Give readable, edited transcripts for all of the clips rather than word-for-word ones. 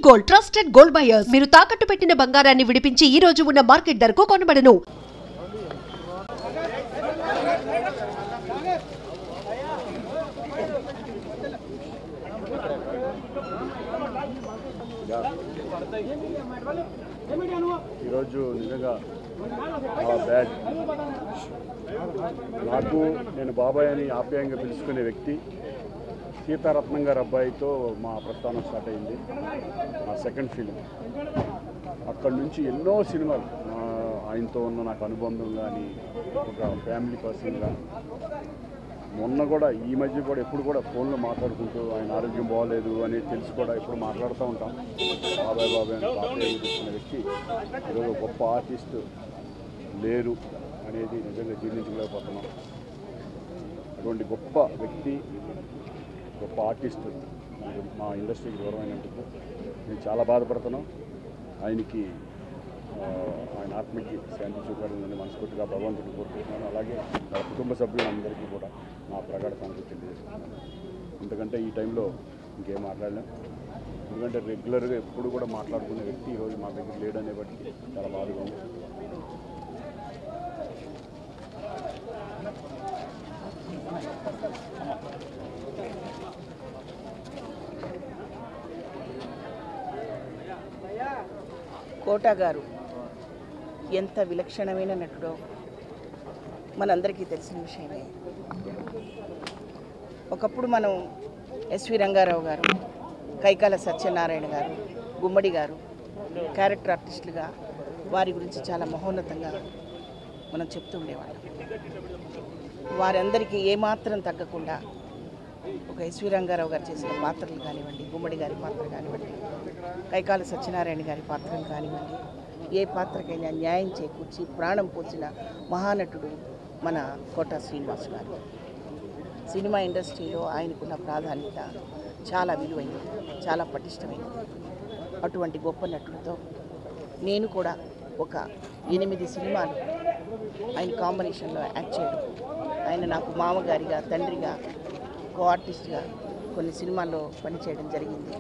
Gold trusted gold buyers మీరు తాకట్టు పెట్టిన బంగారాన్ని విడిపించి ఈ రోజు ఉన్న మార్కెట్ ధరకు కొనబడను. ఈరోజు నిజంగా బ్యాడ్. నాకు నేను బాబాయ్ అని ఆప్యాయంగా పిలుచుకునే వ్యక్తి సీతారత్నం గారి అబ్బాయితో మా ప్రస్థానం స్టార్ట్ అయింది. నా సెకండ్ ఫిలిం. అక్కడి నుంచి ఎన్నో సినిమాలు ఆయనతో ఉన్న నాకు అనుబంధం కానీ ఒక ఫ్యామిలీ పర్సన్గా మొన్న కూడా ఈ మధ్య కూడా ఎప్పుడు కూడా ఫోన్లో మాట్లాడుకుంటూ ఆయన ఆరోగ్యం బాగోలేదు అని తెలిసి కూడా ఎప్పుడు మాట్లాడుతూ ఉంటాం. బాబాయ్ బాబాయ్ అని ఆప్యాయంగా పిలుచుకునే వ్యక్తి ఈరోజు గొప్ప ఆర్టిస్టు లేరు అనేది నిజంగా జీర్ణించలేకపోతున్నాం. అటువంటి గొప్ప వ్యక్తి, గొప్ప ఆర్టిస్టు మా ఇండస్ట్రీకి దూరం అయినందుకు మేము చాలా బాధపడుతున్నాం. ఆయనకి ఆయన ఆత్మకి శాంతి చూపాలని మనస్ఫూర్తిగా భగవంతుడిని కోరుకుంటున్నాను. అలాగే వాళ్ళ కుటుంబ సభ్యులందరికీ కూడా నా ప్రగాఢ సానుభూతి తెలియజేస్తున్నాను. ఎందుకంటే ఈ టైంలో ఇంకేం మాట్లాడలేం. ఎందుకంటే రెగ్యులర్గా ఎప్పుడు కూడా మాట్లాడుకునే వ్యక్తి ఈరోజు మా దగ్గర లేడనే బట్టి చాలా బాధగా ఉంది. కోట గారు ఎంత విలక్షణమైన నటుడో మనందరికీ తెలిసిన విషయమే. ఒకప్పుడు మనం ఎస్వి రంగారావు గారు, కైకాల సత్యనారాయణ గారు, గుమ్మడి గారు క్యారెక్టర్ ఆర్టిస్టులుగా వారి గురించి చాలా మహోన్నతంగా మనం చెప్తూ ఉండేవాళ్ళం. వారందరికీ ఏమాత్రం తగ్గకుండా ఒక ఎస్వి రంగారావు గారు చేసిన పాత్రలు కానివ్వండి, గుమ్మడి గారి పాత్ర కానివ్వండి, కైకాల సత్యనారాయణ గారి పాత్రలు కానివ్వండి, ఏ పాత్రకైనా న్యాయం చేకూర్చి ప్రాణం పోసిన మహానటుడు మన కోట శ్రీనివాస్ గారు. సినిమా ఇండస్ట్రీలో ఆయనకున్న ప్రాధాన్యత చాలా విలువైనది, చాలా పటిష్టమైనది. అటువంటి గొప్ప నటుడితో నేను కూడా ఒక 8 సినిమాలు ఆయన కాంబినేషన్లో యాక్ట్ చేయడం, ఆయన నాకు మామగారిగా, తండ్రిగా, కో ఆర్టిస్ట్గా కొన్ని సినిమాల్లో పనిచేయడం జరిగింది.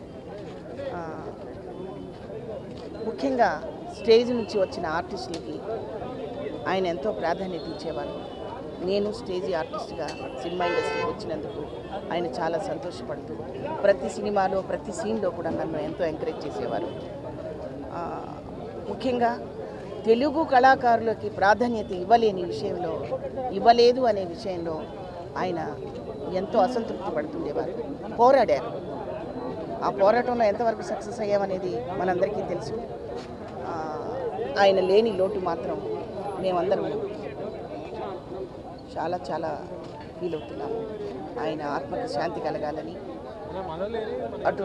ముఖ్యంగా స్టేజ్ నుంచి వచ్చిన ఆర్టిస్టులకి ఆయన ఎంతో ప్రాధాన్యత ఇచ్చేవారు. నేను స్టేజ్ ఆర్టిస్ట్గా సినిమా ఇండస్ట్రీకి వచ్చినందుకు ఆయన చాలా సంతోషపడుతూ ప్రతి సినిమాలో ప్రతి సీన్లో కూడా నన్ను ఎంతో ఎంకరేజ్ చేసేవారు. ముఖ్యంగా తెలుగు కళాకారులకి ప్రాధాన్యత ఇవ్వలేదు అనే విషయంలో ఆయన ఎంతో అసంతృప్తి పడుతుండేవారు. పోరాడారు. ఆ పోరాటంలో ఎంతవరకు సక్సెస్ అయ్యామనేది మనందరికీ తెలుసు. ఆయన లేని లోటు మాత్రం మేమందరం చాలా చాలా ఫీల్ అవుతున్నాము. ఆయన ఆత్మకు శాంతి కలగాలని అటువంటి